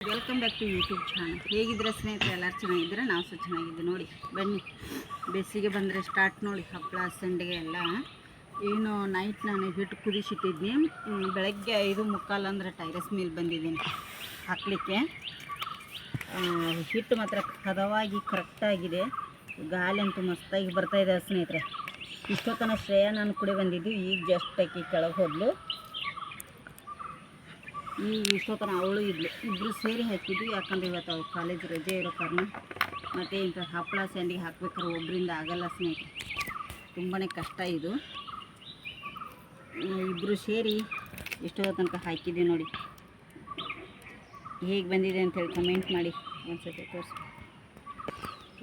Welcome back to YouTube channel. ಹೇಗಿದ್ರೆ ಸ್ನೇಹಿತರೆ, ಎಲ್ಲರೂ ಚೆನ್ನಾಗಿದ್ದರೆ ನಾವು ಸಹ ಚೆನ್ನಾಗಿದ್ದೆ. ನೋಡಿ ಬನ್ನಿ, ಬೇಸಿಗೆ ಬಂದರೆ ಸ್ಟಾರ್ಟ್ ನೋಡಿ. ಹಪ್ಪಳ ಸಂಡಿಗೆ ಎಲ್ಲ ಏನು ನೈಟ್ ನಾನು ಹಿಟ್ಟು ಕುದಿಸಿಟ್ಟಿದ್ದೀನಿ. ಬೆಳಗ್ಗೆ 5:45 ಅಂದರೆ ಟೈರಸ್ ಮೇಲೆ ಬಂದಿದ್ದೀನಿ ಹಾಕಲಿಕ್ಕೆ. ಹಿಟ್ಟು ಮಾತ್ರ ಹದವಾಗಿ ಕರೆಕ್ಟಾಗಿದೆ. ಗಾಳಿ ಅಂತೂ ಮಸ್ತಾಗಿ ಬರ್ತಾಯಿದೆ ಸ್ನೇಹಿತರೆ. ಇಷ್ಟೊತ್ತನ ಶ್ರೇಯ ನಾನು ಕೂಡ ಬಂದಿದ್ದು. ಈಗ ಜಸ್ಟ್ ಆಕಿ ಕೆಳಗೆ ಹೋದ್ಲು. ಈಗ ಇಷ್ಟೊತ್ತನ ಅವಳು ಇಬ್ಬರು ಸೇರಿ ಹಾಕಿದ್ವಿ. ಯಾಕಂದರೆ ಇವತ್ತು ಅವ್ರು ಕಾಲೇಜ್ ರಜೆ ಇರೋ ಕಾರಣ. ಮತ್ತು ಇಂಥ ಹಪ್ಪಳ ಸಂಡಿಗೆ ಹಾಕ್ಬೇಕಾದ್ರೆ ಒಬ್ಬರಿಂದ ಆಗಲ್ಲ ಸ್ನೇಹಿತರೆ, ತುಂಬಾ ಕಷ್ಟ ಇದು. ಇಬ್ಬರು ಸೇರಿ ಇಷ್ಟೋ ತನಕ ಹಾಕಿದ್ವಿ. ನೋಡಿ ಹೇಗೆ ಬಂದಿದೆ ಅಂಥೇಳಿ ಕಮೆಂಟ್ ಮಾಡಿ ಒಂದ್ಸತಿ ತೋರಿಸಿ.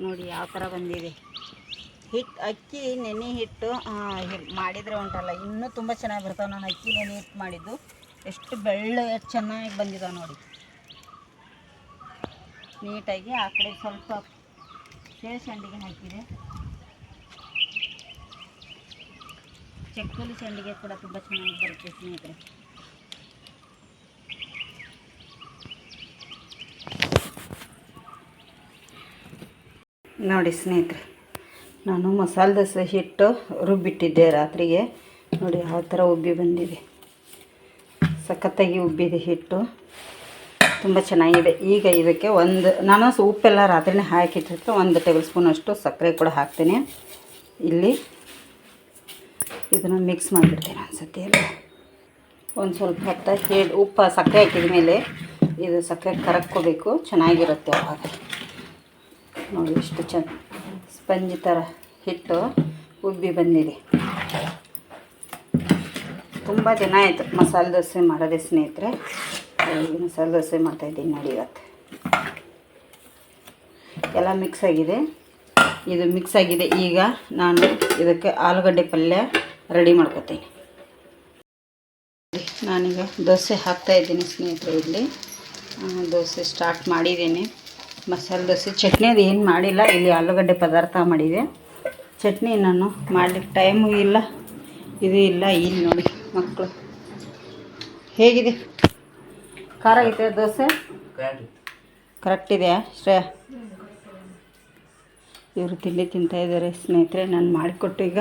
ನೋಡಿ ಯಾವ ಥರ ಬಂದಿದೆ ಹಿಟ್ಟು. ಅಕ್ಕಿ ನೆನೆ ಹಿಟ್ಟು ಮಾಡಿದರೆ ಉಂಟಲ್ಲ ಇನ್ನೂ ತುಂಬ ಚೆನ್ನಾಗಿ ಬರ್ತಾವೆ. ನಾನು ಅಕ್ಕಿ ನೆನೆ ಹಿಟ್ಟು ಮಾಡಿದ್ದು ಎಷ್ಟು ಎಷ್ಟು ಚೆನ್ನಾಗಿ ಬಂದಿದೆ ನೋಡಿ. ನೀಟಾಗಿ ಆ ಕಡೆ ಸ್ವಲ್ಪ ಸೇರು ಸಂಡಿಗೆ ಹಾಕಿದೆ. ಚಕ್ಕುಲಿ ಸಂಡಿಗೆ ಕೂಡ ತುಂಬ ಚೆನ್ನಾಗಿ ಬರುತ್ತೆ ಸ್ನೇಹಿತರೆ. ನೋಡಿ ಸ್ನೇಹಿತರೆ, ನಾನು ಮಸಾಲೆ ದೋಸೆ ಹಿಟ್ಟು ರುಬ್ಬಿಟ್ಟಿದ್ದೆ ರಾತ್ರಿಗೆ. ನೋಡಿ ಯಾವ ಥರ ಉಬ್ಬಿ ಬಂದಿದೆ, ಸಖತ್ತಾಗಿ ಉಬ್ಬಿದೆ ಹಿಟ್ಟು, ತುಂಬ ಚೆನ್ನಾಗಿದೆ. ಈಗ ಇದಕ್ಕೆ ನಾನು ಉಪ್ಪೆಲ್ಲ ರಾತ್ರಿನೇ ಹಾಕಿಟ್ಟಿರ್ತೀನಿ. 1 ಟೇಬಲ್ ಸ್ಪೂನ್ ಅಷ್ಟು ಸಕ್ಕರೆ ಕೂಡ ಹಾಕ್ತೀನಿ. ಇಲ್ಲಿ ಇದನ್ನು ಮಿಕ್ಸ್ ಮಾಡಿಬಿಡ್ತೀನಿ ಅನ್ಸುತ್ತೆ. ಎಲ್ಲ ಒಂದು ಸ್ವಲ್ಪ ಹೊತ್ತು ಉಪ್ಪು ಸಕ್ಕರೆ ಹಾಕಿದ ಮೇಲೆ ಇದು ಸಕ್ಕರೆ ಕರಕ್ಕೋಬೇಕು, ಚೆನ್ನಾಗಿರುತ್ತೆ ಆವಾಗ. ನೋಡಿ ಎಷ್ಟು ಸ್ಪಂಜಿ ಥರ ಹಿಟ್ಟು ಉಬ್ಬಿ ಬಂದಿದೆ. ತುಂಬ ದಿನ ಆಯಿತು ಮಸಾಲೆ ದೋಸೆ ಮಾಡೋದೇ ಸ್ನೇಹಿತರೆ. ಮಸಾಲೆ ದೋಸೆ ಮಾಡ್ತಾಯಿದ್ದೀನಿ ನೋಡಿ. ಇವತ್ತು ಎಲ್ಲ ಮಿಕ್ಸ್ ಆಗಿದೆ, ಇದು ಮಿಕ್ಸ್ ಆಗಿದೆ. ಈಗ ನಾನು ಇದಕ್ಕೆ ಆಲೂಗಡ್ಡೆ ಪಲ್ಯ ರೆಡಿ ಮಾಡ್ಕೊತೀನಿ. ನಾನೀಗ ದೋಸೆ ಹಾಕ್ತಾಯಿದ್ದೀನಿ ಸ್ನೇಹಿತರೆ. ಇಲ್ಲಿ ದೋಸೆ ಸ್ಟಾರ್ಟ್ ಮಾಡಿದ್ದೀನಿ. ಮಸಾಲೆ ದೋಸೆ ಚಟ್ನಿ ಅದು ಏನು ಮಾಡಿಲ್ಲ. ಇಲ್ಲಿ ಆಲೂಗಡ್ಡೆ ಪದಾರ್ಥ ಮಾಡಿದೆ. ಚಟ್ನಿ ನಾನು ಮಾಡಲಿಕ್ಕೆ ಟೈಮು ಇಲ್ಲ, ಇದು ಇಲ್ಲ. ಇಲ್ಲಿ ನೋಡಿ ಮಕ್ಕಳು ಹೇಗಿದೆ, ಖಾರ ಐತೆ ದೋಸೆ ಕರೆಕ್ಟ್ ಇದೆಯಾ ಶ್ರೇಯ? ಇವರು ತಿಂಡಿ ತಿಂತಾಯಿದ್ದಾರೆ ಸ್ನೇಹಿತರೆ. ನಾನು ಮಾಡಿಕೊಟ್ಟು ಈಗ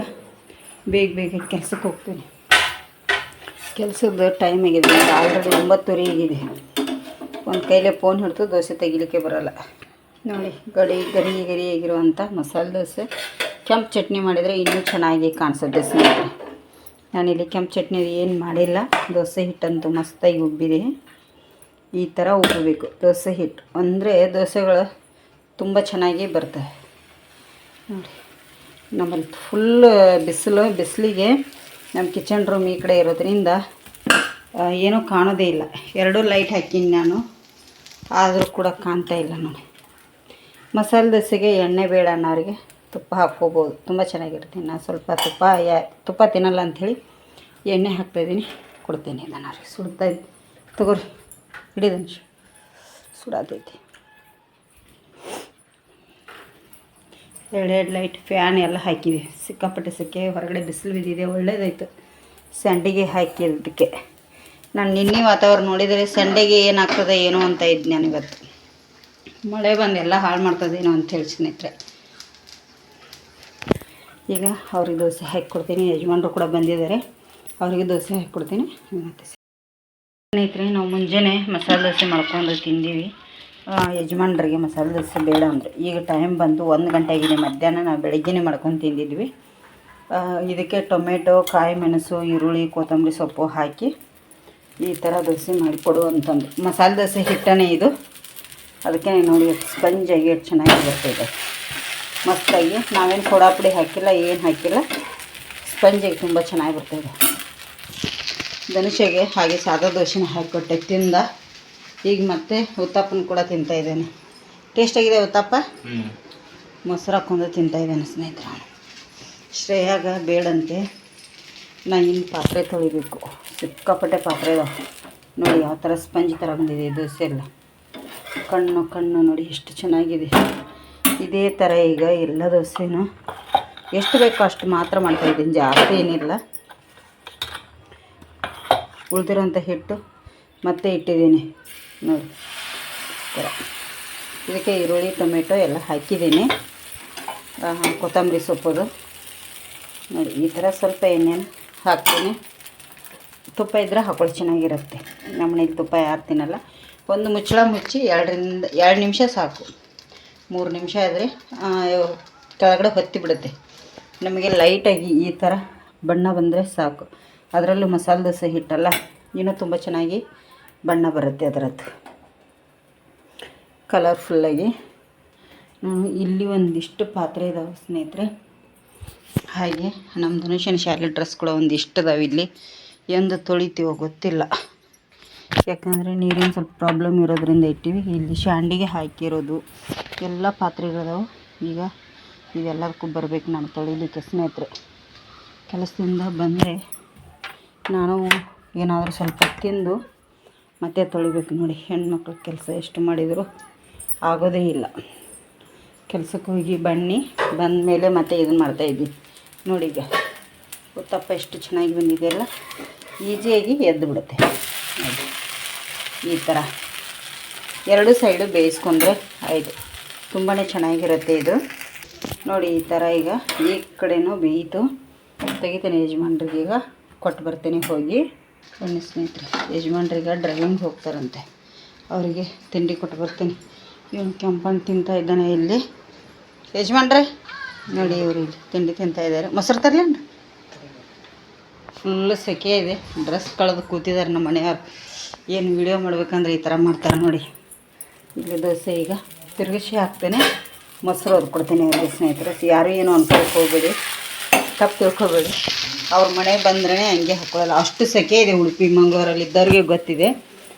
ಬೇಗ ಕೆಲಸಕ್ಕೆ ಹೋಗ್ತೀನಿ. ಕೆಲಸದ ಟೈಮ್ ಆಗಿದೆ, ಆಲ್ರೆಡಿ 9:30 ಆಗಿದೆ. ಒಂದು ಕೈಲೇ ಫೋನ್ ಹಿಡಿದು ದೋಸೆ ತೆಗಿಲಿಕ್ಕೆ ಬರೋಲ್ಲ. ನೋಡಿ ಗರಿ ಆಗಿರುವಂಥ ಮಸಾಲೆ ದೋಸೆ. ಕೆಂಪು ಚಟ್ನಿ ಮಾಡಿದರೆ ಇನ್ನೂ ಚೆನ್ನಾಗಿ ಕಾಣಿಸುತ್ತೆ ಸ್ನೇಹಿತರೆ. ನಾನಿಲ್ಲಿ ಕೆಂಪು ಚಟ್ನಿ ಏನು ಮಾಡಿಲ್ಲ. ದೋಸೆ ಹಿಟ್ಟಂತೂ ಮಸ್ತಾಗಿ ಉಬ್ಬಿದೆ. ಈ ಥರ ಉಬ್ಬಬೇಕು ದೋಸೆ ಹಿಟ್ಟು, ಅಂದರೆ ದೋಸೆಗಳು ತುಂಬ ಚೆನ್ನಾಗಿ ಬರ್ತವೆ. ನೋಡಿ ನಮ್ಮಲ್ಲಿ ಫುಲ್ ಬಿಸಿಲಿಗೆ ನಮ್ಮ ಕಿಚನ್ ರೂಮ್ ಈ ಕಡೆ ಇರೋದ್ರಿಂದ ಏನೂ ಕಾಣೋದೇ ಇಲ್ಲ. 2 ಲೈಟ್ ಹಾಕೀನಿ ನಾನು, ಆದರೂ ಕೂಡ ಕಾಣ್ತಾ ಇಲ್ಲ ನೋಡಿ. ಮಸಾಲೆ ದೋಸೆಗೆ ಎಣ್ಣೆ ಬೇಡ ಅನ್ನೋರಿಗೆ ತುಪ್ಪ ಹಾಕ್ಕೋಬೋದು, ತುಂಬ ಚೆನ್ನಾಗಿರುತ್ತೆ. ನಾನು ಸ್ವಲ್ಪ ತುಪ್ಪ ತಿನ್ನಲ್ಲ ಅಂಥೇಳಿ ಎಣ್ಣೆ ಹಾಕ್ತಾಯಿದ್ದೀನಿ. ಕೊಡ್ತೀನಿ ನಾನು ಅವ್ರಿಗೆ. ಸುಡ್ತಾಯಿದ್ದೆ ತಗೋರಿ, ಹಿಡಿದಂಶ ಸುಡಾತೈತಿ. 2 ಲೈಟ್ ಫ್ಯಾನ್ ಎಲ್ಲ ಹಾಕಿದೆ. ಸಿಕ್ಕಾಪಟ್ಟೆ ಸೆಕೆ, ಹೊರಗಡೆ ಬಿಸಿಲು ಬಿದ್ದಿದೆ. ಒಳ್ಳೇದಾಯಿತು ಸಂಡಿಗೆ ಹಾಕಿದ್ದಕ್ಕೆ. ನಾನು ನಿನ್ನೆ ವಾತಾವರಣ ನೋಡಿದರೆ ಸಂಡೆಗೆ ಏನಾಗ್ತದೆ ಏನೋ ಅಂತ ಇದ್ದು ನಾನು. ಇವತ್ತು ಮಳೆ ಬಂದು ಎಲ್ಲ ಹಾಳು ಮಾಡ್ತದೇನೋ ಅಂಥೇಳಿ ಸ್ನೇಹಿತರೆ. ಈಗ ಅವ್ರಿಗೆ ದೋಸೆ ಹಾಕಿಕೊಡ್ತೀನಿ. ಯಜಮಾನರು ಕೂಡ ಬಂದಿದ್ದಾರೆ, ಅವರಿಗೆ ದೋಸೆ ಹಾಕಿಕೊಡ್ತೀನಿ. ಮತ್ತು ಸ್ನೇಹಿತರೆ, ನಾವು ಮುಂಜಾನೆ ಮಸಾಲೆ ದೋಸೆ ಮಾಡ್ಕೊಂಡು ತಿಂದೀವಿ. ಯಜಮಾನ್ರಿಗೆ ಮಸಾಲೆ ದೋಸೆ ಬೇಡ ಅಂದರೆ ಈಗ ಟೈಮ್ ಬಂದು 1 ಗಂಟೆ ಆಗಿದೆ. ಮಧ್ಯಾಹ್ನ ನಾವು ಬೆಳಗ್ಗೆನೇ ಮಾಡ್ಕೊಂಡು ತಿಂದಿದ್ವಿ. ಇದಕ್ಕೆ ಟೊಮೆಟೊ, ಕಾಯಿ ಮೆಣಸು, ಈರುಳ್ಳಿ, ಕೊತ್ತಂಬರಿ ಸೊಪ್ಪು ಹಾಕಿ ಈ ಥರ ದೋಸೆ ಮಾಡಿಕೊಡು ಅಂತಂದು. ಮಸಾಲೆ ದೋಸೆ ಹಿಟ್ಟನೇ ಇದು, ಅದಕ್ಕೆ ನೋಡಿ ಸ್ಪಂಜಾಗಿ ಎಷ್ಟು ಚೆನ್ನಾಗಿ ಬರ್ತಾಯಿದೆ ಮಸ್ತಾಗಿ. ನಾವೇನು ಸೋಡಾ ಪುಡಿ ಹಾಕಿಲ್ಲ, ಏನು ಹಾಕಿಲ್ಲ. ಸ್ಪಂಜಿಗೆ ತುಂಬ ಚೆನ್ನಾಗಿ ಬರ್ತಾಯಿದೆ. ಧನುಷಿಗೆ ಹಾಗೆ ಸಾದಾ ದೋಸೆನ ಹಾಕಿಕೊಟ್ಟೆ ತಿಂದ. ಈಗ ಮತ್ತೆ ಉತ್ತಪ್ಪನ ಕೂಡ ತಿಂತಾಯಿದ್ದಾನೆ. ಟೇಸ್ಟಾಗಿದೆ ಉತ್ತಪ್ಪ. ಮೊಸರು ಹಾಕ್ಕೊಂಡು ತಿಂತಾಯಿದ್ದಾನೆ ಸ್ನೇಹಿತರೆ. ಶ್ರೇಯಾಗ ಬೇಡಂತೆ. ನಾನು ಇನ್ನು ಪಾತ್ರೆ ತೊಳಿಬೇಕು, ಸಿಕ್ಕಾಪಟ್ಟೆ ಪಾತ್ರೆ ಇದಾವೆ. ನೋಡಿ ಯಾವ ಥರ ಸ್ಪಂಜ್ ಥರ ಬಂದಿದೆ ದೋಸೆ ಎಲ್ಲ. ಕಣ್ಣು ನೋಡಿ ಎಷ್ಟು ಚೆನ್ನಾಗಿದೆ. ಇದೇ ಥರ ಈಗ ಎಲ್ಲ ದೋಸೆನೂ ಎಷ್ಟು ಬೇಕೋ ಅಷ್ಟು ಮಾತ್ರ ಮಾಡ್ತಾಯಿದ್ದೀನಿ, ಜಾಸ್ತಿ ಏನಿಲ್ಲ. ಉಳಿದಿರೋಂಥ ಹಿಟ್ಟು ಮತ್ತೆ ಇಟ್ಟಿದ್ದೀನಿ ನೋಡಿ. ಥರ ಇದಕ್ಕೆ ಈರುಳ್ಳಿ ಟೊಮೆಟೊ ಎಲ್ಲ ಹಾಕಿದ್ದೀನಿ. ಕೊತ್ತಂಬರಿ ಸೊಪ್ಪು ನೋಡಿ ಈ ಥರ ಸ್ವಲ್ಪ ಎಣ್ಣೆನ ಹಾಕ್ತೀನಿ. ತುಪ್ಪ ಇದ್ದರೆ ಹಾಕೊಳ್ಳಿ, ಚೆನ್ನಾಗಿರುತ್ತೆ. ನಮ್ಮನೇಲಿ ತುಪ್ಪ ಯಾರು ತಿನ್ನಲ್ಲ. ಒಂದು ಮುಚ್ಚಳ ಮುಚ್ಚಿ 2 ನಿಮಿಷ ಸಾಕು. 3 ನಿಮಿಷ ಆದರೆ ಕೆಳಗಡೆ ಹೊತ್ತಿ ಬಿಡುತ್ತೆ. ನಮಗೆ ಲೈಟಾಗಿ ಈ ಥರ ಬಣ್ಣ ಬಂದರೆ ಸಾಕು. ಅದರಲ್ಲೂ ಮಸಾಲೆ ದೋಸೆ ಹಿಟ್ಟಲ್ಲ, ಇನ್ನೂ ತುಂಬ ಚೆನ್ನಾಗಿ ಬಣ್ಣ ಬರುತ್ತೆ ಅದರದ್ದು, ಕಲರ್ಫುಲ್ಲಾಗಿ. ಇಲ್ಲಿ ಒಂದಿಷ್ಟು ಪಾತ್ರೆ ಇದಾವೆ ಸ್ನೇಹಿತರೆ. ಹಾಗೆ ನಮ್ಮ ಧನುಷನ ಶಾಲೆ ಡ್ರೆಸ್ ಕೂಡ ಒಂದಿಷ್ಟು ಇದಾವೆ. ಇಲ್ಲಿ ಎಂದು ತೊಳಿತೀವೋ ಗೊತ್ತಿಲ್ಲ, ಯಾಕಂದರೆ ನೀರಿನ ಸ್ವಲ್ಪ ಪ್ರಾಬ್ಲಮ್ ಇರೋದ್ರಿಂದ ಇಟ್ಟಿವಿ. ಇಲ್ಲಿ ಶಾಂಡಿಗೆ ಹಾಕಿರೋದು ಎಲ್ಲ ಪಾತ್ರೆಗಳಿದಾವೆ. ಈಗ ಇದೆಲ್ಲದಕ್ಕೂ ಬರಬೇಕು ನಾನು ತೊಳಿಲಿಕ್ಕೆ ಸ್ನೇಹಿತರೆ. ಕೆಲಸದಿಂದ ಬಂದರೆ ನಾನು ಏನಾದರೂ ಸ್ವಲ್ಪ ತಿಂದು ಮತ್ತೆ ತೊಳಿಬೇಕು. ನೋಡಿ ಹೆಣ್ಮಕ್ಳ ಕೆಲಸ ಎಷ್ಟು ಮಾಡಿದರೂ ಆಗೋದೇ ಇಲ್ಲ. ಕೆಲಸಕ್ಕೆ ಹೋಗಿ ಬಂದ ಮೇಲೆ ಮತ್ತೆ ಇದನ್ನು ಮಾಡ್ತಾಯಿದ್ವಿ. ನೋಡಿ ಈಗ ಉತ್ತಪ್ಪ ಎಷ್ಟು ಚೆನ್ನಾಗಿ ಬಂದಿದೆಯಲ್ಲ, ಈಸಿಯಾಗಿ ಎದ್ದು ಬಿಡುತ್ತೆ. ನೋಡಿ ಈ ಥರ 2 ಸೈಡು ಬೇಯಿಸ್ಕೊಂಡ್ರೆ ಆಯಿತು, ತುಂಬಾ ಚೆನ್ನಾಗಿರುತ್ತೆ ಇದು. ನೋಡಿ ಈ ಥರ ಈಗ ಈ ಕಡೆನೂ ಬೇಯಿತು. ತೆಗಿತೀನಿ ಯಜಮಾನ್ರಿಗೆ, ಈಗ ಕೊಟ್ಟು ಬರ್ತೀನಿ ಹೋಗಿ. ಬನ್ನಿ ಸ್ನೇಹಿತರೆ, ಯಜಮಾನ್ರಿಗೆ ಡ್ರೈವಿಂಗ್ ಹೋಗ್ತಾರಂತೆ, ಅವರಿಗೆ ತಿಂಡಿ ಕೊಟ್ಟು ಬರ್ತೀನಿ. ಇವನು ಕೆಂಪಣ್ಣು ತಿಂತಾ ಇದ್ದಾನೆ ಇಲ್ಲಿ. ಯಜಮಾನ್ರೆ ನೋಡಿ ಇವರು ಇಲ್ಲಿ ತಿಂಡಿ ತಿಂತಾಯಿದ್ದಾರೆ. ಮೊಸರು ತರಲೇನು? ಫುಲ್ಲು ಸೆಕೆ ಇದೆ, ಡ್ರೆಸ್ ಕಳೆದು ಕೂತಿದ್ದಾರೆ ನಮ್ಮ ಮನೆಯವ್ರು. ಏನು ವಿಡಿಯೋ ಮಾಡ್ಬೇಕಂದ್ರೆ ಈ ಥರ ಮಾಡ್ತಾರೆ ನೋಡಿ. ಇಲ್ಲಿ ದೋಸೆ ಈಗ ತಿರುಗಿಸಿ ಹಾಕ್ತೇನೆ, ಮೊಸರು ಕೊಡ್ತೀನಿ ಅವ್ರಿಗೆ ಸ್ನೇಹಿತರೆ. ಯಾರು ಏನು ಅನ್ಕೊಳಕ್ಕೆ ಹೋಗಬೇಡಿ, ತಪ್ಪು ತಿಳ್ಕೊಬೇಡಿ. ಅವ್ರ ಮನೆ ಬಂದ್ರೇ ಹಂಗೆ ಹಾಕೊಳ್ಳಲ್ಲ, ಅಷ್ಟು ಸೆಕೆ ಇದೆ. ಉಡುಪಿ ಮಂಗಳೂರಲ್ಲಿ ಇದ್ದವ್ರಿಗೆ ಗೊತ್ತಿದೆ.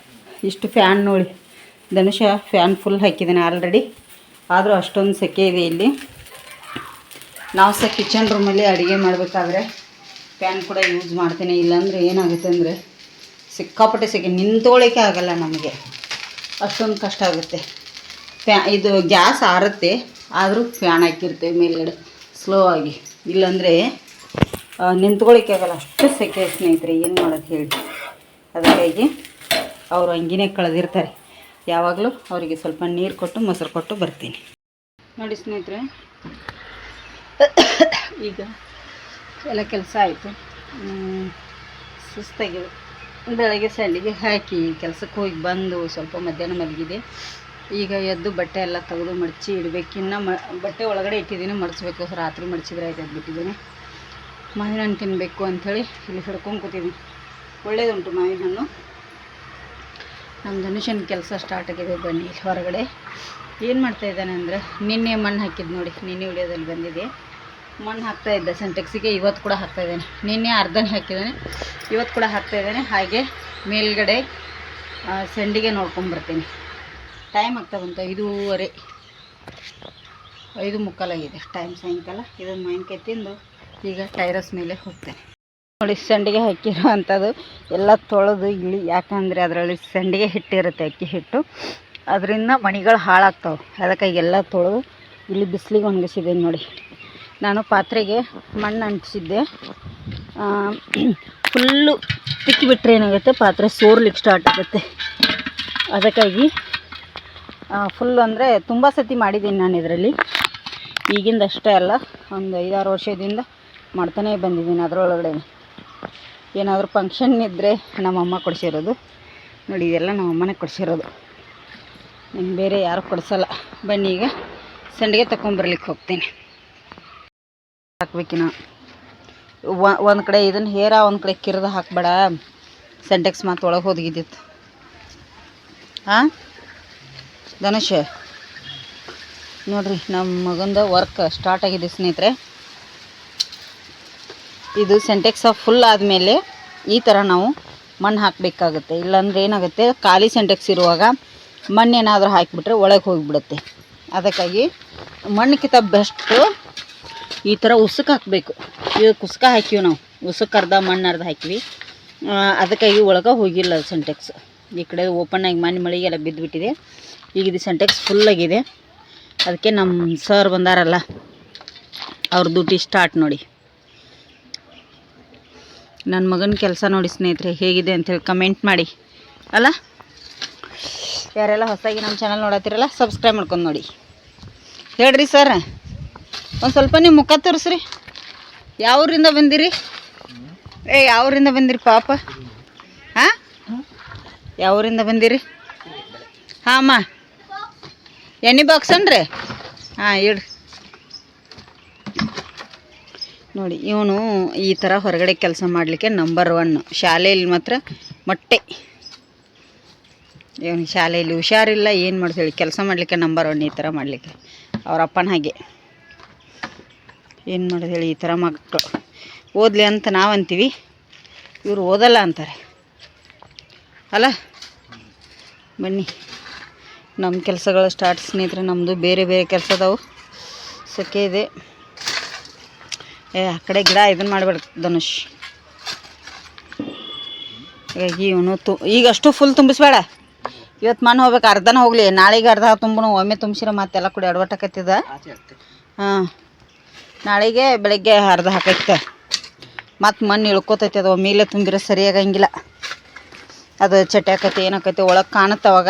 ಇಷ್ಟು ಫ್ಯಾನ್ ನೋಡಿ, ಧನುಷ ಫ್ಯಾನ್ ಫುಲ್ ಹಾಕಿದ್ದೇನೆ ಆಲ್ರೆಡಿ, ಆದರೂ ಅಷ್ಟೊಂದು ಸೆಕೆ ಇದೆ ಇಲ್ಲಿ. ನಾವು ಸಹ ಕಿಚನ್ ರೂಮಲ್ಲಿ ಅಡುಗೆ ಮಾಡಬೇಕಾದ್ರೆ ಫ್ಯಾನ್ ಕೂಡ ಯೂಸ್ ಮಾಡ್ತೀನಿ. ಇಲ್ಲಾಂದರೆ ಏನಾಗುತ್ತೆ ಅಂದರೆ ಸಿಕ್ಕಾಪಟ್ಟೆ ಸೆಕೆ, ನಿಂತ್ಕೊಳ್ಳೋಕ್ಕೆ ಆಗಲ್ಲ ನಮಗೆ, ಅಷ್ಟೊಂದು ಕಷ್ಟ ಆಗುತ್ತೆ. ಇದು ಗ್ಯಾಸ್ ಆರುತ್ತೆ, ಆದರೂ ಫ್ಯಾನ್ ಹಾಕಿರ್ತೇವೆ ಮೇಲ್ಗಡೆ ಸ್ಲೋ ಆಗಿ, ಇಲ್ಲಾಂದರೆ ನಿಂತ್ಕೊಳ್ಳೋಕ್ಕೆ ಆಗಲ್ಲ, ಅಷ್ಟು ಸೆಕೆ ಸ್ನೇಹಿತರೆ. ಏನು ಮಾಡೋದು ಹೇಳಿ. ಅದಕ್ಕಾಗಿ ಅವರು ಹಂಗಿನೇ ಕಳೆದಿರ್ತಾರೆ. ಯಾವಾಗಲೂ ಅವರಿಗೆ ಸ್ವಲ್ಪ ನೀರು ಕೊಟ್ಟು ಮೊಸರು ಕೊಟ್ಟು ಬರ್ತೀನಿ. ನೋಡಿ ಸ್ನೇಹಿತರೆ, ಈಗ ಎಲ್ಲ ಕೆಲಸ ಆಯಿತು. ಸುಸ್ತಾಗಿದೆ. ಬೆಳಗ್ಗೆ ಸಂಡಿಗೆ ಹಾಕಿ ಕೆಲಸಕ್ಕೆ ಹೋಗಿ ಬಂದು ಸ್ವಲ್ಪ ಮಧ್ಯಾಹ್ನ ಮಲಗಿದೆ. ಈಗ ಎದ್ದು ಬಟ್ಟೆ ಎಲ್ಲ ತೆಗೆದು ಮಡಚಿ ಇಡಬೇಕು. ಇನ್ನು ಬಟ್ಟೆ ಒಳಗಡೆ ಇಟ್ಟಿದ್ದೀನಿ, ಮಡಿಸ್ಬೇಕು. ರಾತ್ರಿ ಮಡಚಿದ್ರೆ ಆಯ್ತು, ಬಿಟ್ಟಿದ್ದೀನಿ. ಮಾವಿನ ಹಣ್ಣು ತಿನ್ನಬೇಕು ಅಂಥೇಳಿ ಇಲ್ಲಿ ಹಿಡ್ಕೊಂಡು ಕೂತಿದ್ದೀನಿ. ಒಳ್ಳೇದುಂಟು ಮಾವಿನ ಹಣ್ಣು. ನಮ್ಮ ಧನುಷನ ಕೆಲಸ ಸ್ಟಾರ್ಟ್ ಆಗಿದೆ. ಬನ್ನಿ ಹೊರಗಡೆ ಏನು ಮಾಡ್ತಾಯಿದ್ದಾನೆ ಅಂದರೆ, ನಿನ್ನೆ ಮಣ್ಣು ಹಾಕಿದ್ದು ನೋಡಿ, ನಿನ್ನೆ ವಿಡಿಯೋದಲ್ಲಿ ಬಂದಿದೆ. ಮಣ್ಣು ಹಾಕ್ತಾಯಿದ್ದೆ ಸೆಂಟೆಕ್ಸಿಗೆ, ಇವತ್ತು ಕೂಡ ಹಾಕ್ತಾಯಿದ್ದಾನೆ. ನಿನ್ನೆ ಅರ್ಧನೇ ಹಾಕಿದ್ದಾನೆ, ಇವತ್ತು ಕೂಡ ಹಾಕ್ತಾಯಿದ್ದಾನೆ. ಹಾಗೆ ಮೇಲ್ಗಡೆ ಸಂಡಿಗೆ ನೋಡ್ಕೊಂಬರ್ತೀನಿ. ಟೈಮ್ ಆಗ್ತಾ ಬಂತು 5:15, 5:45 ಆಗಿದೆ ಟೈಮ್ ಸಾಯಂಕಾಲ. ಇದನ್ನು ಮಾವಿನಕಾಯಿ ತಿಂದು ಈಗ ಟೈರಸ್ ಮೇಲೆ ಹೋಗ್ತೇನೆ. ನೋಡಿ ಸಂಡಿಗೆ ಹಾಕಿರೋ ಅಂಥದ್ದು ಎಲ್ಲ ತೊಳೆದು ಇಲ್ಲಿ, ಯಾಕಂದರೆ ಅದರಲ್ಲಿ ಸಂಡಿಗೆ ಹಿಟ್ಟಿರುತ್ತೆ, ಅಕ್ಕಿ ಹಿಟ್ಟು, ಅದರಿಂದ ಮಣಿಗಳು ಹಾಳಾಗ್ತಾವೆ. ಅದಕ್ಕಾಗಿ ಎಲ್ಲ ತೊಳೆದು ಇಲ್ಲಿ ಬಿಸಿಲಿಗೆ ಒಣಗಿಸಿದ್ದೀನಿ. ನೋಡಿ ನಾನು ಪಾತ್ರೆಗೆ ಮಣ್ಣು ಅಂಟಿಸಿದ್ದೆ. ಫುಲ್ಲು ತಿಕ್ಕಿಬಿಟ್ರೆ ಏನಾಗುತ್ತೆ, ಪಾತ್ರೆ ಸೋರ್ಲಿಕ್ಕೆ ಸ್ಟಾರ್ಟ್ ಆಗುತ್ತೆ. ಅದಕ್ಕಾಗಿ ಫುಲ್ ಅಂದರೆ ತುಂಬ ಸತಿ ಮಾಡಿದ್ದೀನಿ ನಾನು ಇದರಲ್ಲಿ. ಈಗಿಂದ ಅಷ್ಟೇ ಅಲ್ಲ, ಒಂದು 5-6 ವರ್ಷದಿಂದ ಮಾಡ್ತಾನೇ ಬಂದಿದ್ದೀನಿ. ಅದರೊಳಗಡೆ ಏನಾದರೂ ಫಂಕ್ಷನ್ ಇದ್ದರೆ ನಮ್ಮಮ್ಮ ಕೊಡಿಸಿರೋದು ನೋಡಿ, ಇದೆಲ್ಲ ನಮ್ಮಮ್ಮನೇ ಕೊಡಿಸಿರೋದು, ನಂಗೆ ಬೇರೆ ಯಾರು ಕೊಡಿಸಲ್ಲ. ಬನ್ನಿ ಈಗ ಸಂಡಿಗೆ ತಗೊಂಬರ್ಲಿಕ್ಕೆ ಹೋಗ್ತೀನಿ. ಹಾಕ್ಬೇಕಿನ ಒಂದು ಕಡೆ ಇದನ್ನು ಹೇರ, ಒಂದು ಕಡೆ ಕಿರ್ದು ಹಾಕ್ಬೇಡ, ಸೆಂಟೆಕ್ಸ್ ಮಾತು ಒಳಗೆ ಹೋಗಿದ್ದಿತ್ತು. ಹಾಂ ಧನುಷ್ ನೋಡಿರಿ, ನಮ್ಮ ಮಗಂದು ವರ್ಕ್ ಸ್ಟಾರ್ಟ್ ಆಗಿದೆ ಸ್ನೇಹಿತರೆ. ಇದು ಸೆಂಟೆಕ್ಸ ಫುಲ್ ಆದಮೇಲೆ ಈ ಥರ ನಾವು ಮಣ್ಣು ಹಾಕಬೇಕಾಗುತ್ತೆ. ಇಲ್ಲಾಂದರೆ ಏನಾಗುತ್ತೆ, ಖಾಲಿ ಸೆಂಟೆಕ್ಸ್ ಇರುವಾಗ ಮಣ್ಣೇನಾದರೂ ಹಾಕಿಬಿಟ್ರೆ ಒಳಗೆ ಹೋಗಿಬಿಡುತ್ತೆ. ಅದಕ್ಕಾಗಿ ಮಣ್ಣಕ್ಕಿಂತ ಬೆಸ್ಟು ಈ ಥರ ಉಸುಕು ಹಾಕಬೇಕು. ಇದಕ್ಕೆ ಉಸ್ಕ ಹಾಕಿವಿ ನಾವು, ಉಸುಕು ಅರ್ಧ ಮಣ್ಣು ಅರ್ಧ ಹಾಕಿವಿ. ಅದಕ್ಕಾಗಿ ಒಳಗೆ ಹೋಗಿಲ್ಲ ಸೆಂಟೆಕ್ಸ್. ಈ ಕಡೆ ಓಪನ್ನಾಗಿ ಮಳೆಗೆಲ್ಲ ಬಿದ್ದುಬಿಟ್ಟಿದೆ. ಈಗ ಇದು ಸೆಂಟೆಕ್ಸ್ ಫುಲ್ಲಾಗಿದೆ. ಅದಕ್ಕೆ ನಮ್ಮ ಸರ್ ಬಂದಾರಲ್ಲ, ಅವ್ರ ಡ್ಯೂಟಿ ಸ್ಟಾರ್ಟ್ ನೋಡಿ. ನನ್ನ ಮಗನ ಕೆಲಸ ನೋಡಿ ಸ್ನೇಹಿತರೆ, ಹೇಗಿದೆ ಅಂಥೇಳಿ ಕಮೆಂಟ್ ಮಾಡಿ ಅಲ್ಲ. ಯಾರೆಲ್ಲ ಹೊಸದಾಗಿ ನಮ್ಮ ಚಾನಲ್ ನೋಡತ್ತಿರಲ್ಲ ಸಬ್ಸ್ಕ್ರೈಬ್ ಮಾಡ್ಕೊಂಡು ನೋಡಿ. ಹೇಳ್ರಿ ಸರ್, ಒಂದು ಸ್ವಲ್ಪ ನೀವು ಮುಖ ತೋರಿಸ್ರಿ. ಯಾವೂರಿಂದ ಬಂದಿರಿ? ಯಾವೂರಿಂದ ಬಂದಿರಿ ಪಾಪ? ಹಾಂ, ಯಾವೂರಿಂದ ಬಂದಿರಿ? ಹಾಂ ಅಮ್ಮ, ಎಣ್ಣೆ ಬಾಕ್ಸ್ ಅನ್ರಿ? ಹಾಂ ಇಡ್ರಿ. ನೋಡಿ, ಇವನು ಈ ಥರ ಹೊರಗಡೆ ಕೆಲಸ ಮಾಡಲಿಕ್ಕೆ ನಂಬರ್ 1. ಶಾಲೆಯಲ್ಲಿ ಮಾತ್ರ ಮೊಟ್ಟೆ. ಇವನು ಶಾಲೆಯಲ್ಲಿ ಹುಷಾರಿಲ್ಲ, ಏನು ಮಾಡ್ತೀವಿ, ಕೆಲಸ ಮಾಡಲಿಕ್ಕೆ ನಂಬರ್ 1. ಈ ಥರ ಮಾಡಲಿಕ್ಕೆ ಅವ್ರ ಅಪ್ಪನ ಹಾಗೆ. ಏನು ಮಾಡೋದು ಹೇಳಿ, ಈ ಥರ ಮಕ್ಕಳು ಓದಲಿ ಅಂತ ನಾವು ಅಂತೀವಿ, ಇವರು ಓದಲ್ಲ ಅಂತಾರೆ ಅಲ್ಲ. ಬನ್ನಿ, ನಮ್ಮ ಕೆಲಸಗಳು ಸ್ಟಾರ್ಟ್ ಸ್ನೇಹಿತರೆ. ನಮ್ಮದು ಬೇರೆ ಬೇರೆ ಕೆಲಸ ಅದಾವು. ಸೆಕೆ ಇದೆ. ಆ ಕಡೆ ಗಿಡ ಇದನ್ನು ಮಾಡಬೇಡ ಧನುಷ್. ಹಾಗಾಗಿ ಇವನು ಈಗಷ್ಟು ಫುಲ್ ತುಂಬಿಸ್ಬೇಡ. ಇವತ್ತು ಮಣ್ಣು ಹೋಗ್ಬೇಕು, ಅರ್ಧನ ಹೋಗಲಿ, ನಾಳೆಗೆ ಅರ್ಧ ತುಂಬನು. ಒಮ್ಮೆ ತುಂಬಿಸಿರ ಮತ್ತೆಲ್ಲ ಕೂಡ ಎಡವಟ್ಟಕತ್ತಿದ. ಹಾಂ, ನಾಳೆಗೆ ಬೆಳಗ್ಗೆ ಅರ್ಧ ಹಾಕೈತೆ, ಮತ್ತು ಮಣ್ಣು ಇಳ್ಕೊತೈತೆ. ಅದು ಒಮ್ಮೆಲೆ ತುಂಬಿರೋ ಸರಿಯಾಗಂಗಿಲ್ಲ, ಅದು ಚಟ್ಯಾಕತಿ ಏನಾಕೈತಿ ಒಳಗೆ ಕಾಣುತ್ತೆ ಅವಾಗ.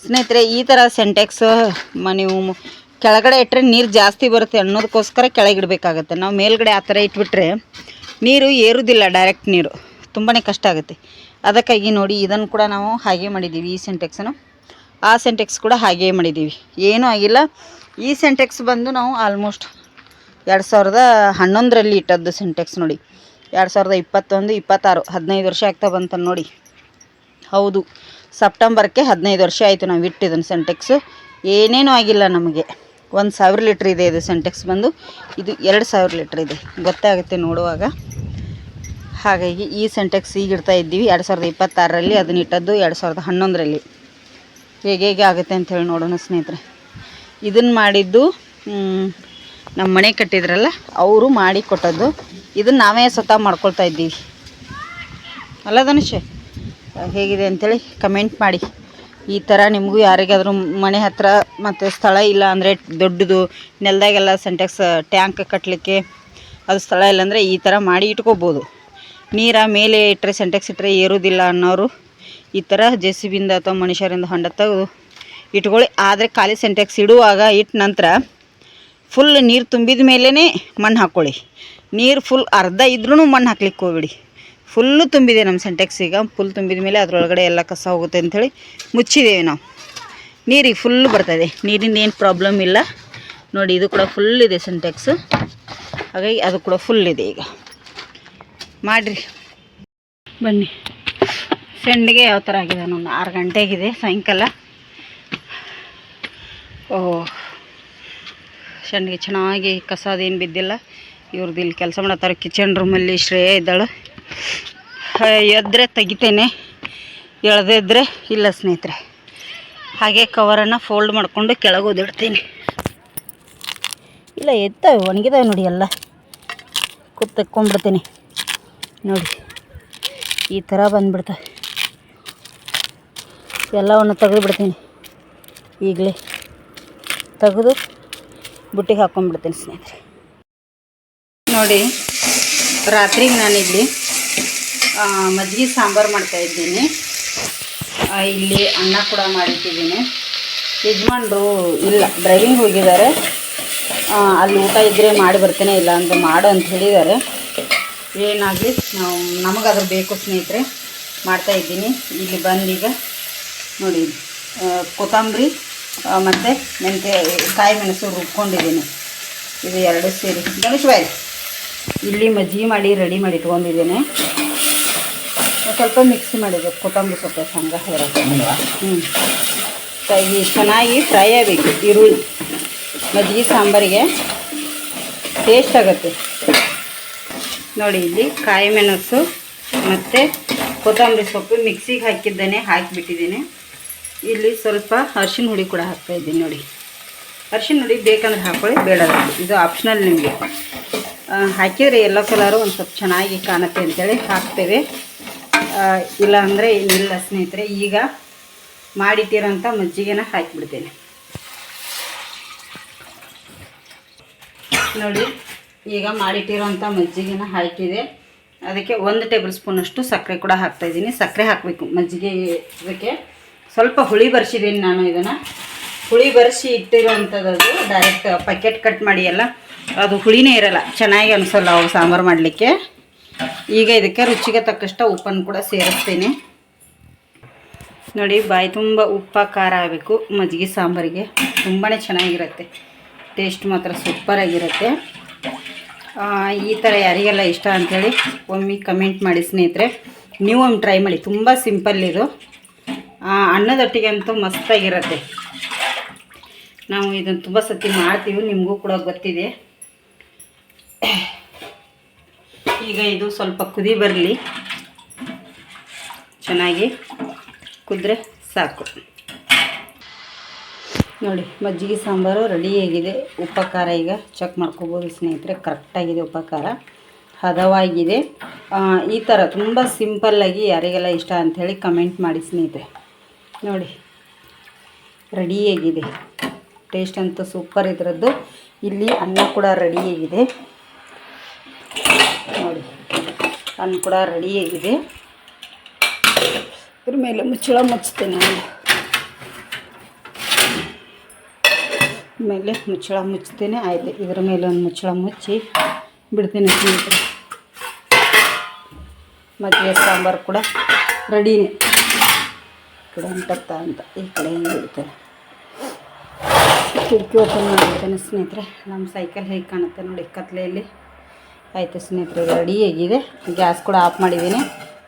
ಸ್ನೇಹಿತರೆ, ಈ ಥರ ಸೆಂಟೆಕ್ಸ್ ನೀವು ಕೆಳಗಡೆ ಇಟ್ಟರೆ ನೀರು ಜಾಸ್ತಿ ಬರುತ್ತೆ ಅನ್ನೋದಕ್ಕೋಸ್ಕರ ಕೆಳಗೆ ಇಡಬೇಕಾಗತ್ತೆ. ನಾವು ಮೇಲ್ಗಡೆ ಆ ಥರ ಇಟ್ಬಿಟ್ರೆ ನೀರು ಏರುವುದಿಲ್ಲ, ಡೈರೆಕ್ಟ್ ನೀರು ತುಂಬಾ ಕಷ್ಟ ಆಗುತ್ತೆ. ಅದಕ್ಕಾಗಿ ನೋಡಿ, ಇದನ್ನು ಕೂಡ ನಾವು ಹಾಗೆ ಮಾಡಿದ್ದೀವಿ. ಈ ಸೆಂಟೆಕ್ಸನ್ನು ಆ ಸೆಂಟೆಕ್ಸ್ ಕೂಡ ಹಾಗೇ ಮಾಡಿದ್ದೀವಿ, ಏನೂ ಆಗಿಲ್ಲ. ಈ ಸೆಂಟೆಕ್ಸ್ ಬಂದು ನಾವು ಆಲ್ಮೋಸ್ಟ್ 2011ರಲ್ಲಿ ಇಟ್ಟದ್ದು ಸೆಂಟೆಕ್ಸ್. ನೋಡಿ, 2021, 26, 15 ವರ್ಷ ಆಗ್ತಾ ಬಂತ ನೋಡಿ. ಹೌದು, ಸೆಪ್ಟೆಂಬರ್ಗೆ 15 ವರ್ಷ ಆಯಿತು ನಾವು ಇಟ್ಟಿದ್ದನ್ನು ಸೆಂಟೆಕ್ಸು. ಏನೇನೂ ಆಗಿಲ್ಲ ನಮಗೆ. 1000 ಲೀಟ್ರ್ ಇದೆ ಇದು ಸೆಂಟೆಕ್ಸ್ ಬಂದು. ಇದು 2000 ಲೀಟ್ರ್ ಇದೆ, ಗೊತ್ತಾಗುತ್ತೆ ನೋಡುವಾಗ. ಹಾಗಾಗಿ ಈ ಸೆಂಟೆಕ್ಸ್ ಈಗ ಇಡ್ತಾ ಇದ್ದೀವಿ 2026ರಲ್ಲಿ. ಅದನ್ನ ಇಟ್ಟದ್ದು 2011ರಲ್ಲಿ. ಹೇಗೆ ಆಗುತ್ತೆ ಅಂಥೇಳಿ ನೋಡೋಣ ಸ್ನೇಹಿತರೆ. ಇದನ್ನು ಮಾಡಿದ್ದು ನಮ್ಮ ಮನೆ ಕಟ್ಟಿದ್ರಲ್ಲ ಅವರು ಮಾಡಿ ಕೊಟ್ಟದ್ದು. ಇದನ್ನು ನಾವೇ ಸ್ವತಃ ಮಾಡ್ಕೊಳ್ತಾ ಇದ್ದೀವಿ ಅಲ್ಲ ಧನುಷ್? ಹೇಗಿದೆ ಅಂಥೇಳಿ ಕಮೆಂಟ್ ಮಾಡಿ. ಈ ಥರ ನಿಮಗೂ ಯಾರಿಗಾದರೂ ಮನೆ ಹತ್ತಿರ ಮತ್ತು ಸ್ಥಳ ಇಲ್ಲ ಅಂದರೆ, ದೊಡ್ಡದು ನೆಲದಾಗೆಲ್ಲ ಸೆಂಟೆಕ್ಸ್ ಟ್ಯಾಂಕ್ ಕಟ್ಟಲಿಕ್ಕೆ ಅದು ಸ್ಥಳ ಇಲ್ಲಾಂದರೆ ಈ ಥರ ಮಾಡಿ ಇಟ್ಕೋಬೋದು. ನೀರ ಮೇಲೆ ಇಟ್ಟರೆ, ಸೆಂಟೆಕ್ಸ್ ಇಟ್ಟರೆ ಏರೋದಿಲ್ಲ ಅನ್ನೋರು ಈ ಥರ JCBಯಿಂದ ಅಥವಾ ಮನುಷ್ಯರಿಂದ ಹೊಂಡ ತೆಗೆದು ಇಟ್ಕೊಳ್ಳಿ. ಆದರೆ ಖಾಲಿ ಸೆಂಟೆಕ್ಸ್ ಇಡುವಾಗ ಇಟ್ಟ ನಂತರ ಫುಲ್ ನೀರು ತುಂಬಿದ ಮೇಲೇ ಮಣ್ಣು ಹಾಕ್ಕೊಳ್ಳಿ. ನೀರು ಫುಲ್ ಅರ್ಧ ಇದ್ರೂ ಮಣ್ಣು ಹಾಕ್ಲಿಕ್ಕೆ ಹೋಗ್ಬಿಡಿ. ಫುಲ್ಲು ತುಂಬಿದೆ ನಮ್ಮ ಸೆಂಟೆಕ್ಸ್. ಈಗ ಫುಲ್ ತುಂಬಿದ ಮೇಲೆ ಅದರೊಳಗಡೆ ಎಲ್ಲ ಕಸ ಹೋಗುತ್ತೆ ಅಂಥೇಳಿ ಮುಚ್ಚಿದ್ದೇವೆ ನಾವು. ನೀರಿಗೆ ಫುಲ್ಲು ಬರ್ತದೆ, ನೀರಿಂದ ಏನು ಪ್ರಾಬ್ಲಮ್ ಇಲ್ಲ. ನೋಡಿ, ಇದು ಕೂಡ ಫುಲ್ ಇದೆ ಸೆಂಟೆಕ್ಸು, ಹಾಗಾಗಿ ಅದು ಕೂಡ ಫುಲ್ ಇದೆ. ಈಗ ಮಾಡಿರಿ, ಬನ್ನಿ. ಸಂಡಿಗೆ ಯಾವ ಥರ ಆಗಿದೆ ನಾನು 6 ಗಂಟೆಗಿದೆ ಸಾಯಂಕಾಲ. ಸಂಡಿಗೆ ಚೆನ್ನಾಗಿ ಕಸ ಅದೇನು ಬಿದ್ದಿಲ್ಲ. ಇವ್ರದ್ದು ಇಲ್ಲಿ ಕೆಲಸ ಮಾಡತ್ತಾರೆ ಕಿಚನ್ ರೂಮಲ್ಲಿ. ಶ್ರೇಯ ಇದ್ದಾಳೆ. ಎದ್ದರೆ ತೆಗಿತೇನೆ, ಎಳ್ದೇ ಇದ್ದರೆ ಇಲ್ಲ ಸ್ನೇಹಿತರೆ. ಹಾಗೆ ಕವರನ್ನು ಫೋಲ್ಡ್ ಮಾಡಿಕೊಂಡು ಕೆಳಗೆ ಓದಿಡ್ತೀನಿ. ಇಲ್ಲ, ಎತ್ತವೆ ಒಣಗಿದಾವೆ ನೋಡಿ, ಎಲ್ಲ ತೆಕ್ಕೊಂಡ್ಬಿಡ್ತೀನಿ. ನೋಡಿ, ಈ ಥರ ಬಂದುಬಿಡ್ತವೆ. ಎಲ್ಲವನ್ನು ತೆಗೆದುಬಿಡ್ತೀನಿ. ಈಗಲೇ ತೆಗೆದು ಬುಟ್ಟಿಗೆ ಹಾಕ್ಕೊಂಡ್ಬಿಡ್ತೀನಿ ಸ್ನೇಹಿತರೆ. ನೋಡಿ, ರಾತ್ರಿಗೆ ನಾನಿಲ್ಲಿ ಮಜ್ಜಿಗೆ ಸಾಂಬಾರು ಮಾಡ್ತಾಯಿದ್ದೀನಿ. ಇಲ್ಲಿ ಅನ್ನ ಕೂಡ ಮಾಡಿಟ್ಟಿದ್ದೀನಿ. ಯಜಮಾನ್ರು ಇಲ್ಲ, ಡ್ರೈವಿಂಗ್ ಹೋಗಿದ್ದಾರೆ. ಅಲ್ಲಿ ಊಟ ಇದ್ದರೆ ಮಾಡಿ ಬರ್ತೇನೆ, ಇಲ್ಲ ಅಂತ ಮಾಡು ಅಂತ ಹೇಳಿದ್ದಾರೆ. ಏನಾಗಲಿ, ನಮಗದು ಬೇಕು ಸ್ನೇಹಿತರೆ, ಮಾಡ್ತಾಯಿದ್ದೀನಿ. ಇಲ್ಲಿ ಬಂದೀಗ ನೋಡಿ, ಕೊತ್ತಂಬರಿ ಮತ್ತು ಕಾಯಿ ಮೆಣಸು ರುಬ್ಕೊಂಡಿದ್ದೀನಿ. ಇದು 2 ಸೇರಿ ಗಣೇಶ್ ಬಾಯ್ ಇಲ್ಲಿ ಮಜ್ಜಿಗೆ ಮಾಡಿ ರೆಡಿ ಮಾಡಿ ಇಟ್ಕೊಂಡಿದ್ದೇನೆ. ಸ್ವಲ್ಪ ಮಿಕ್ಸಿ ಮಾಡಿದೆ ಕೊತ್ತಂಬರಿ ಸೊಪ್ಪು ಸಂಗ ಹೇಳಕ್ಕೆ. ಈ ಚೆನ್ನಾಗಿ ಫ್ರೈ ಆಗಬೇಕು ಈರುಳ್ಳಿ. ಮಜ್ಜಿಗೆ ಸಾಂಬಾರಿಗೆ ಟೇಸ್ಟ್ ಆಗುತ್ತೆ. ನೋಡಿ, ಇಲ್ಲಿ ಕಾಯಿ ಮೆಣಸು ಮತ್ತು ಕೊತ್ತಂಬರಿ ಸೊಪ್ಪು ಮಿಕ್ಸಿಗೆ ಹಾಕಿಬಿಟ್ಟಿದ್ದೇನೆ. ಇಲ್ಲಿ ಸ್ವಲ್ಪ ಅರಿಶಿನ ಹುಡಿ ಕೂಡ ಹಾಕ್ತಾಯಿದ್ದೀನಿ. ನೋಡಿ, ಅರಿಶಿನ ಹುಡಿ ಬೇಕಂದ್ರೆ ಹಾಕ್ಕೊಳ್ಳಿ, ಬೇಡ ಇದು ಆಪ್ಷನಲ್ ನಿಮಗೆ. ಹಾಕಿದರೆ ಎಲ್ಲೋ ಕಲರು ಒಂದು ಸ್ವಲ್ಪ ಚೆನ್ನಾಗಿ ಕಾಣುತ್ತೆ ಅಂತೇಳಿ ಹಾಕ್ತೇವೆ. ಇಲ್ಲ ಅಂದರೆ ಏನಿಲ್ಲ ಸ್ನೇಹಿತರೆ. ಈಗ ಮಾಡಿಟ್ಟಿರೋಂಥ ಮಜ್ಜಿಗೆನ ಹಾಕಿಬಿಡ್ತೇನೆ. ನೋಡಿ, ಈಗ ಮಾಡಿಟ್ಟಿರೋಂಥ ಮಜ್ಜಿಗೆನ ಹಾಕಿದೆ. ಅದಕ್ಕೆ 1 ಟೇಬಲ್ ಸ್ಪೂನಷ್ಟು ಸಕ್ಕರೆ ಕೂಡ ಹಾಕ್ತಾಯಿದ್ದೀನಿ. ಸಕ್ಕರೆ ಹಾಕಬೇಕು ಮಜ್ಜಿಗೆ. ಇದಕ್ಕೆ ಸ್ವಲ್ಪ ಹುಳಿ ಬರ್ಸಿದ್ದೀನಿ ನಾನು. ಇದನ್ನು ಹುಳಿ ಬರೆಸಿ ಇಟ್ಟಿರೋವಂಥದ್ದು. ಅದು ಡೈರೆಕ್ಟ್ ಪ್ಯಾಕೆಟ್ ಕಟ್ ಮಾಡಿ ಎಲ್ಲ ಅದು ಹುಳಿನೇ ಇರಲ್ಲ, ಚೆನ್ನಾಗಿ ಅನಿಸಲ್ಲ ಅವು ಸಾಂಬಾರು ಮಾಡಲಿಕ್ಕೆ. ಈಗ ಇದಕ್ಕೆ ರುಚಿಗೆ ತಕ್ಕಷ್ಟು ಉಪ್ಪನ್ನು ಕೂಡ ಸೇರಿಸ್ತೀನಿ ನೋಡಿ. ಬಾಯಿ ತುಂಬ ಉಪ್ಪ ಖಾರ ಆಗಬೇಕು ಮಜ್ಜಿಗೆ ಸಾಂಬಾರಿಗೆ, ತುಂಬಾ ಚೆನ್ನಾಗಿರುತ್ತೆ. ಟೇಸ್ಟ್ ಮಾತ್ರ ಸೂಪರಾಗಿರುತ್ತೆ. ಈ ಥರ ಯಾರಿಗೆಲ್ಲ ಇಷ್ಟ ಅಂಥೇಳಿ ಒಮ್ಮೆ ಕಮೆಂಟ್ ಮಾಡಿ ಸ್ನೇಹಿತರೆ. ನೀವು ಒಮ್ಮೆ ಟ್ರೈ ಮಾಡಿ, ತುಂಬ ಸಿಂಪಲ್ ಇದು. ಅನ್ನದೊಟ್ಟಿಗೆ ಅಂತೂ ಮಸ್ತಾಗಿರುತ್ತೆ. ನಾವು ಇದನ್ನು ತುಂಬ ಸತಿ ಮಾಡ್ತೀವಿ, ನಿಮಗೂ ಕೂಡ ಗೊತ್ತಿದೆ. ಈಗ ಇದು ಸ್ವಲ್ಪ ಕುದಿ ಬರಲಿ, ಚೆನ್ನಾಗಿ ಕುದ್ರೆ ಸಾಕು ನೋಡಿ. ಮಜ್ಜಿಗೆ ಸಾಂಬಾರು ರೆಡಿಯಾಗಿದೆ. ಉಪ್ಪ ಖಾರ ಈಗ ಚೆಕ್ ಮಾಡ್ಕೋಬೋದು ಸ್ನೇಹಿತರೆ, ಕರೆಕ್ಟಾಗಿದೆ ಉಪ್ಪ ಖಾರ, ಹದವಾಗಿದೆ. ಈ ಥರ ತುಂಬ ಸಿಂಪಲ್ಲಾಗಿ ಯಾರಿಗೆಲ್ಲ ಇಷ್ಟ ಅಂಥೇಳಿ ಕಮೆಂಟ್ ಮಾಡಿ ಸ್ನೇಹಿತರೆ. ನೋಡಿ ರೆಡಿಯಾಗಿದೆ, ಟೇಸ್ಟ್ ಅಂತೂ ಸೂಪರ್ ಇದರದ್ದು. ಇಲ್ಲಿ ಅನ್ನ ಕೂಡ ರೆಡಿಯಾಗಿದೆ ನೋಡಿ, ಅನ್ನ ಕೂಡ ರೆಡಿಯಾಗಿದೆ. ಇದ್ರ ಮೇಲೆ ಮುಚ್ಚಳ ಮುಚ್ತೇನೆ, ಮೇಲೆ ಮುಚ್ಚಳ ಮುಚ್ತೇನೆ. ಆಯಿತು, ಇದ್ರ ಮೇಲೆ ಒಂದು ಮುಚ್ಚಳ ಮುಚ್ಚಿ ಬಿಡ್ತೇನೆ ಸ್ನೇಹಿತರೆ. ಮಜ್ಜಿಗೆ ಸಾಂಬಾರು ಕೂಡ ರೆಡಿನೇ. ಕಡೆ ಅಂಟತ್ತ ಅಂತ ಈ ಕಡೆ ಹಿಂಗೆ ಬಿಡ್ತೇನೆ. ಕಿಟಕಿ ಓಪನ್ ಮಾಡಿರ್ತೇನೆ ಸ್ನೇಹಿತರೆ. ನಮ್ಮ ಸೈಕಲ್ ಹೇಗೆ ಕಾಣುತ್ತೆ ನೋಡಿ ಕತ್ಲೆಯಲ್ಲಿ. ಆಯಿತು ಸ್ನೇಹಿತರೆ, ರೆಡಿಯಾಗಿದೆ. ಗ್ಯಾಸ್ ಕೂಡ ಆಫ್ ಮಾಡಿದ್ದೀನಿ,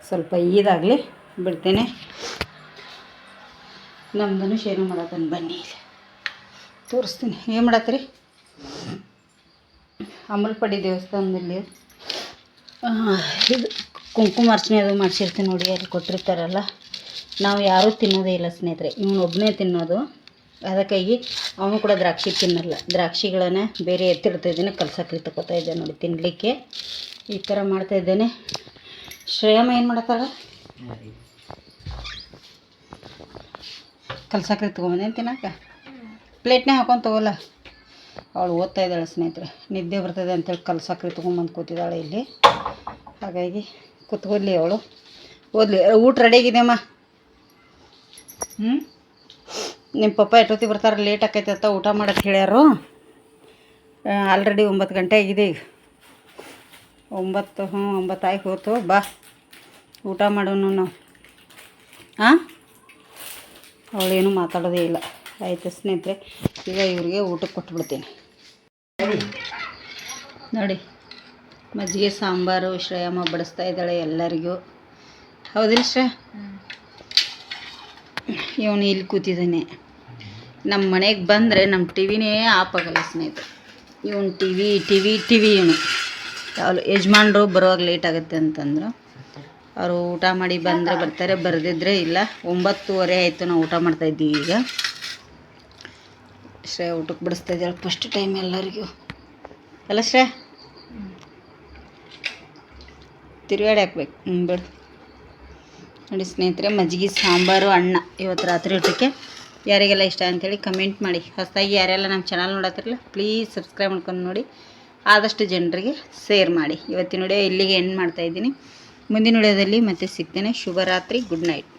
ಸ್ವಲ್ಪ ಈದಾಗಲಿ ಬಿಡ್ತೇನೆ. ನಮ್ಮದನ್ನು ಶೇರು ಮಾಡತ್ತೇನೆ, ಬನ್ನಿ ತೋರಿಸ್ತೀನಿ. ಏನು ಮಾಡತ್ತೀರಿ? ಅಮಲ್ಪಡಿ ದೇವಸ್ಥಾನದಲ್ಲಿ ಇದು ಕುಂಕುಮಾರ್ಚನೆ ಅದು ಮಾಡಿಸಿರ್ತೀನಿ ನೋಡಿ, ಅಲ್ಲಿ ಕೊಟ್ಟಿರ್ತಾರಲ್ಲ. ನಾವು ಯಾರೂ ತಿನ್ನೋದೇ ಇಲ್ಲ ಸ್ನೇಹಿತರೆ, ಇವನು ಒಬ್ಬನೇ ತಿನ್ನೋದು. ಅದಕ್ಕಾಗಿ ಅವನು ಕೂಡ ದ್ರಾಕ್ಷಿ ತಿನ್ನಲ್ಲ. ದ್ರಾಕ್ಷಿಗಳನ್ನೇ ಬೇರೆ ಎತ್ತಿಡ್ತಾಯಿದ್ದೇನೆ, ಕಲ್ಸಕ್ಕೆ ತಗೋತಾ ಇದ್ದೆ ನೋಡಿ ತಿನ್ನಲಿಕ್ಕೆ. ಈ ಥರ ಮಾಡ್ತಾಯಿದ್ದೇನೆ. ಶ್ರೇಯಮ್ಮ ಏನು ಮಾಡತ್ತಾಳೆ? ಕಲ್ಸಕ್ಕೆ ತೊಗೊಂಬಂದೇನು ತಿನ್ನಕ್ಕೆ? ಪ್ಲೇಟ್ನೇ ಹಾಕೊಂಡು ತೊಗೊಲ್ಲ. ಅವಳು ಓದ್ತಾ ಇದ್ದಾಳೆ ಸ್ನೇಹಿತರೆ, ನಿದ್ದೆ ಬರ್ತದೆ ಅಂತೇಳಿ ಕಲ್ಸಕ್ಕೆ ತೊಗೊಂಬಂದು ಕೂತಿದ್ದಾಳೆ ಇಲ್ಲಿ. ಹಾಗಾಗಿ ಕೂತ್ಕೊಳ್ಳಿ, ಅವಳು ಓದಲಿ. ಊಟ ರೆಡಿಯಾಗಿದೆಯಮ್ಮ. ನಿಮ್ಮ ಪಪ್ಪ ಎಷ್ಟೊತ್ತಿ ಬರ್ತಾರೆ, ಲೇಟ್ ಆಕೈತೆ ಅಂತ ಊಟ ಮಾಡಕ್ಕೆ ಹೇಳ್ಯಾರು. ಆಲ್ರೆಡಿ 9 ಗಂಟೆ ಆಗಿದೆ ಈಗ. 9 ಆಗಿ ಹೋತು. ಬಾ ಊಟ ಮಾಡೋನು ನಾವು. ಅವಳೇನು ಮಾತಾಡೋದೇ ಇಲ್ಲ. ಆಯಿತು ಸ್ನೇಹಿತರೆ, ಈಗ ಇವ್ರಿಗೆ ಊಟಕ್ಕೆ ಕೊಟ್ಬಿಡ್ತೀನಿ ನೋಡಿ. ಮಜ್ಜಿಗೆ ಸಾಂಬಾರು ಶ್ರೇಯಮ್ಮ ಬಡಿಸ್ತಾ ಇದ್ದಾಳೆ ಎಲ್ಲರಿಗೂ. ಹೌದಿಲ್ಲ ಶ್ರೇಯ? ಇವನು ಇಲ್ಲಿ ಕೂತಿದ್ದಾನೆ. ನಮ್ಮ ಮನೆಗೆ ಬಂದರೆ ನಮ್ಮ ಟಿವಿನೇ ಆಫ್ ಆಗಲ್ಲ ಸ್ನೇಹಿತರೆ. ಇವನು ಟಿವಿ ಇವನು. ಅವಳು ಯಜಮಾನ್ರು ಬರೋವಾಗ ಲೇಟ್ ಆಗುತ್ತೆ ಅಂತಂದರು. ಅವರು ಊಟ ಮಾಡಿ ಬಂದರೆ ಬರ್ತಾರೆ, ಬರೆದಿದ್ರೆ ಇಲ್ಲ. 9:30 ಆಯಿತು, ನಾವು ಊಟ ಮಾಡ್ತಾಯಿದ್ದೀವಿ ಈಗ. ಶ್ರೇಯ ಊಟಕ್ಕೆ ಬಡಿಸ್ತಾ ಇದ್ದಾಳೆ ಫಸ್ಟ್ ಟೈಮ್ ಎಲ್ಲರಿಗೂ. ಅಲ್ಲ ಶ್ರೇಯ? ತಿರುಗಾಡಿ ಹಾಕ್ಬೇಕು. ಬಿಡು ನೋಡಿ ಸ್ನೇಹಿತರೆ, ಮಜ್ಜಿಗೆ ಸಾಂಬಾರು ಅನ್ನ ಇವತ್ತು ರಾತ್ರಿ ಊಟಕ್ಕೆ. ಯಾರಿಗೆಲ್ಲ ಇಷ್ಟ ಅಂಥೇಳಿ ಕಮೆಂಟ್ ಮಾಡಿ. ಹೊಸದಾಗಿ ಯಾರೆಲ್ಲ ನಮ್ಮ ಚಾನಲ್ ನೋಡತ್ತಿರಲ್ಲ ಪ್ಲೀಸ್ ಸಬ್ಸ್ಕ್ರೈಬ್ ಮಾಡ್ಕೊಂಡು ನೋಡಿ, ಆದಷ್ಟು ಜನರಿಗೆ ಶೇರ್ ಮಾಡಿ. ಇವತ್ತಿನ ವಿಡಿಯೋ ಇಲ್ಲಿಗೆ ಎಂಡ್ ಮಾಡ್ತಾಯಿದ್ದೀನಿ. ಮುಂದಿನ ವಿಡಿಯೋದಲ್ಲಿ ಮತ್ತೆ ಸಿಗ್ತೇನೆ. ಶುಭರಾತ್ರಿ, ಗುಡ್ ನೈಟ್.